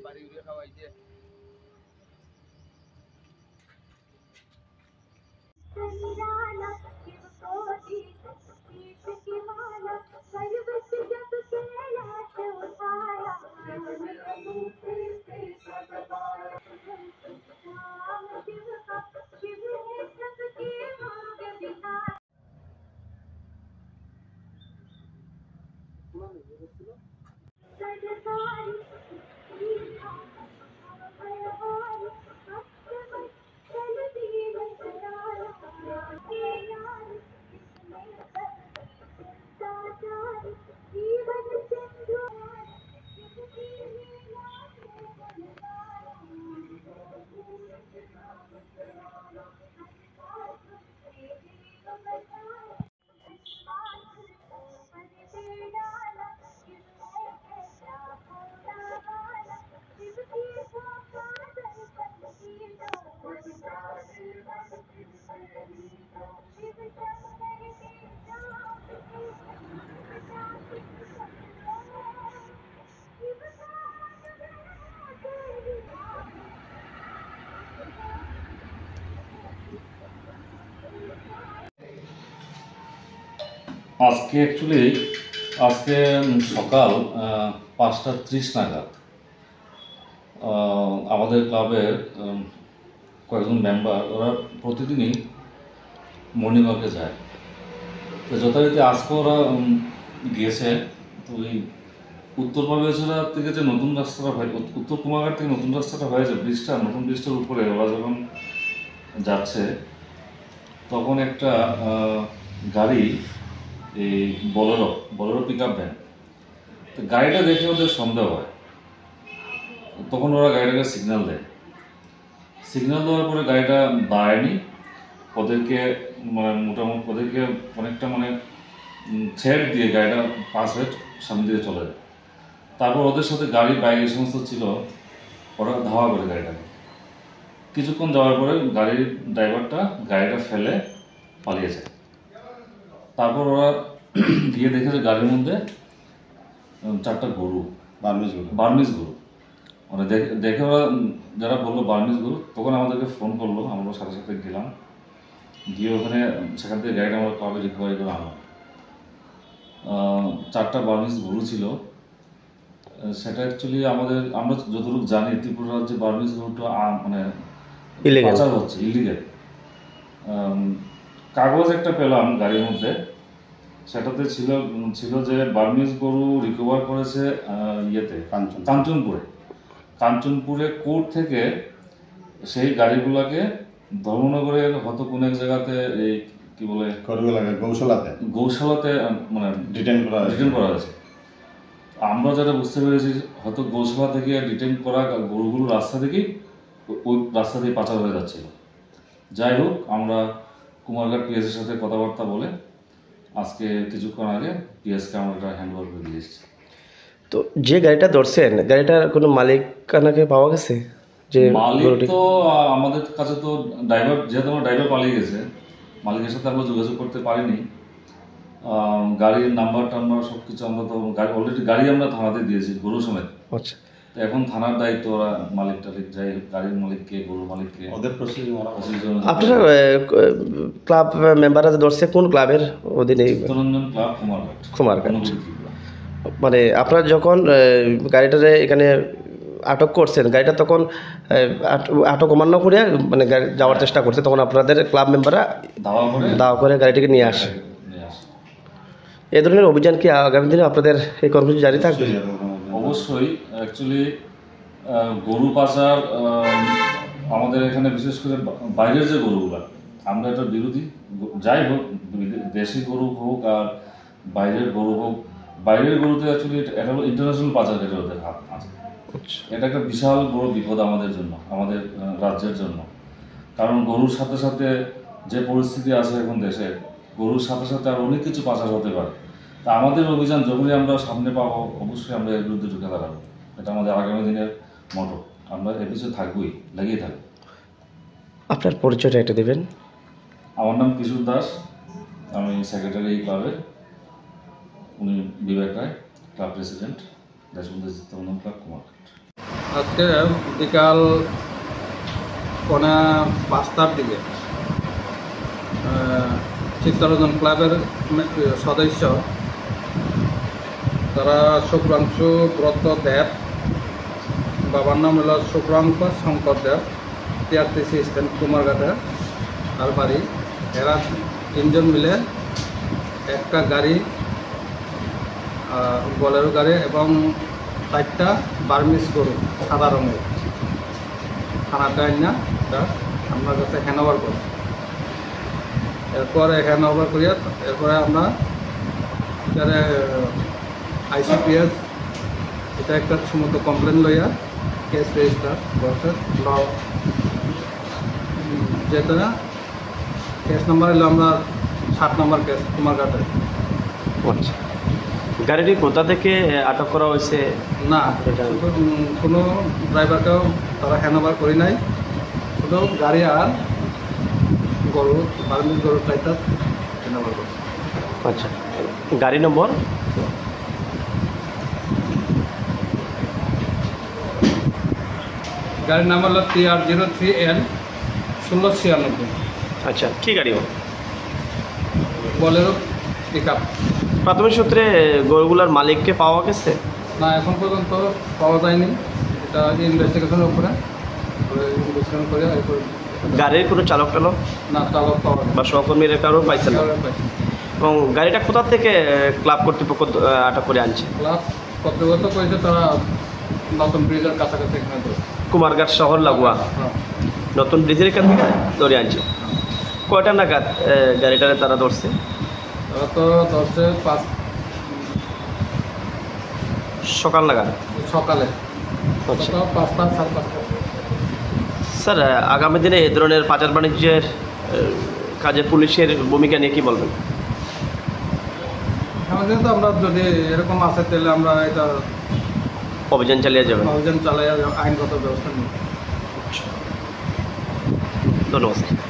বাড়ি উড়ে খাওয়াইছে। আজকে সকাল 5:30 নাগাদ আমাদের ক্লাবের কয়েকজন মেম্বার ওরা প্রতিদিনই মর্নিং ওয়াকে যায়। তো যথারীতি আজকে ওরা গিয়েছে। তো ওই উত্তর বাগেশ্বরা থেকে যে নতুন রাস্তাটা হয়, উত্তর কুমারঘাট থেকে নতুন রাস্তাটা হয়েছে, নতুন ব্রিজটার উপরে ওরা যখন যাচ্ছে তখন একটা গাড়ি, এই বলেরো পিক আপ ভ্যান, তো গাড়িটা দেখে ওদের সন্দেহ হয়। তখন ওরা গাড়িটাকে সিগন্যাল দেওয়ার পরে গাড়িটা দাঁড়ায়নি, ওদেরকে অনেকটা ছেড় দিয়ে গাড়িটা পাস হয়ে সামনে দিকে চলে যায়। তারপর ওদের সাথে গাড়ি বাইক এই সমস্ত ছিল, ওরা ধাওয়া করে গাড়িটাকে। কিছুক্ষণ যাওয়ার পরে গাড়ির ড্রাইভারটা গাড়িটা ফেলে পালিয়ে যায়। তারপর ওরা গিয়ে দেখেছে গাড়ির মধ্যে 4টা গরু, বার্মিজ গরু। দেখে ওরা যারা বললো বার্মিজ গরু, তখন আমাদেরকে ফোন করলো। আমরা সাথে সাথে গেলাম, গিয়ে ওখানে সেখান থেকে গাড়িটা আমরা ক্লাবে রিকভারি করে আনলাম। 4টা বার্মিজ গরু ছিল। সেটা অ্যাকচুয়ালি আমরা যতটুকু জানি ত্রিপুরা রাজ্যে বার্মিজ গরুটা পাচার হচ্ছে, ইলিগেল। কাগজ একটা পেলাম গাড়ির মধ্যে, সেটাতে ছিল যে বার্মিজ গরু রিকভার করেছে কাঞ্চনপুরে কোর্ট থেকে। সেই গাড়িগুলোকে ধর্মনগরের হয়তো কোন এক জায়গাতে এই কি বলে গৌশালাতে ডিটেইন করা হয়েছে। আমরা যেটা বুঝতে পেরেছি, হয়তো গৌশালা থেকে ডিটেইন করা গরুগুলো ওই রাস্তা দিয়ে পাচার হয়ে যাচ্ছিল। যাই হোক, আমরা কুমারঘাট পিএসের সাথে কথাবার্তা বলে আজকে কিছুক্ষণ আগে পিএসকে আমরা এটা হ্যান্ডওভার করে দিয়ে এসেছি। তো যে গাড়িটা ধরছেন, গাড়িটার কোনো মালিকানাকে পাওয়া গেছে? যে মালিক তো আমাদের কাছে তো যেহেতু আমার ড্রাইভার পালিয়ে গেছে, মালিকের সাথে আমরা যোগাযোগ করতে পারিনি। গাড়ির নাম্বার সব কিছু আমরা তো অলরেডি গাড়ি আমরা থানাতে দিয়েছি গরু সমেত। আচ্ছা, তো এখন থানার দায়িত্ব, ওরা মালিক যাই গাড়ির মালিককে, গরুর মালিককে ওদের প্রসিডিউর। আপনারা ক্লাব মেম্বাররা ধরছে কোন ক্লাবের অধীনে? চিত্তরঞ্জন ক্লাব, কুমারঘাট। মানে আপনারা যখন গাড়িটারে এখানে আটক করছেন, গাড়িটা তখন আটক অমান্য করে যাওয়ার চেষ্টা করছে, তখন আপনাদের ক্লাব মেম্বাররা দাওয়া করে গাড়িটিকে নিয়ে আসে। এই ধরনের অভিযান কি আগামী দিনে আপনাদের এই কর্মসূচি জারি থাকবে? অবশ্যই। অ্যাকচুয়ালি গরু পাচার আমাদের এখানে, বিশেষ করে বাইরের যে গরুগুলা, আমরা এটা বিরোধী। যাই হোক, দেশি গরু হোক আর বাইরের গরু হোক, বাইরের গরুতে অ্যাকচুয়ালি এটা হলো ইন্টারন্যাশনাল পাচার, এটা ওদের হাত আছে। এটা একটা বিশাল বড় বিপদ আমাদের জন্য, আমাদের রাজ্যের জন্য। কারণ গরুর সাথে সাথে যে পরিস্থিতি আছে এখন দেশে, গরুর সাথে সাথে আর অনেক কিছু পাচার হতে পারে। তা আমাদের অভিযান যখনই আমরা সামনে পাবো, অবশ্যই আমরা এর বিরুদ্ধে ঢুকে দাঁড়াবো। এটা আমাদের আগামী দিনের মটো। আমরা এর পিছনে থাকবোই, লাগিয়ে থাকবো। আপনার পরিচয়টা এটা দেবেন। আমার নাম কিশোর দাস, আমি সেক্রেটারি এই ক্লাবের। উনি Bibek Ray, club president, Deshbandhu Chittaranjan club, Kumarghat. আজকে বিকাল 5:45টার দিকে চিত্তরঞ্জন ক্লাবের সদস্য তারা শুক্রাংশু ব্রত দেব, বাবার নাম হলো শুক্রাংশ শঙ্কর দেব, টিআরটিসি স্ট্যান্ড কুমারঘাটে আর বাড়ি। এরা 3 জন মিলে একটা গাড়ি, বলেরো গাড়ি এবং 4টা বার্মিস গরু সাদা রঙের থানাতে আইনা এটা আপনার কাছে হ্যান্ডওভার করি। এরপরে হ্যান্ডওভার করিয়া এরপরে আমরা এখানে ICPS এটা একটা সমস্ত কমপ্লেন লইয়া কেস রেজিস্টার করছে। যেটা কেস নাম্বার হলো আমরা 7 নম্বর কেস কুমারঘাটে। আচ্ছা, গাড়িটি কোথা থেকে আটক করা হয়েছে? না, কোনো ড্রাইভারকেও তারা হ্যান্ডওভার করি নাই, শুধু গাড়ি আর গরু বার্মিস গরু 4টা হ্যান্ডওভার করছে। আচ্ছা, গাড়ি নম্বর? গাড়ির নাম হলো TR03L 1696। আচ্ছা, কি গাড়ি? বলেরো পিকআপ। প্রাথমিক সূত্রে গরুগুলার মালিককে পাওয়া গেছে? না, এখন পর্যন্ত পাওয়া যায়নি, এটা ইনভেস্টিগেশনের উপরে ইনভেস্টিগেশন করে এরপর। গাড়ির কোনো চালক টালক না, চালক পাওয়া যায় বা সহকর্মীরা কারো পাইছে না? এবং গাড়িটা কোথা থেকে ক্লাব কর্তৃপক্ষ আটক করে আনছে? ক্লাব কর্তৃপক্ষ করেছে তারা নতুন ব্রিজের কাছাকাছি এখানে ধরে। কুমারঘাট শহর লাগোয়া হ্যাঁ, নতুন ব্রিজের এখান থেকে ধরে আনছে। কয়টা নাগাদ গাড়িটারে তারা ধরছে? তারা তো ধরছে সকাল নাগাদ? সকালে আচ্ছা 5টা 5:30। স্যার, আগামী দিনে এই ধরনের পাচার বাণিজ্যের কাজে পুলিশের ভূমিকা নিয়ে কী বলবেন? আমাদের তো আমরা যদি এরকম আছে তাহলে আমরা এটা অভিযান চালিয়ে যাবেন? অভিযান চালাই আইনগত ব্যবস্থা নিই। ধন্যবাদ।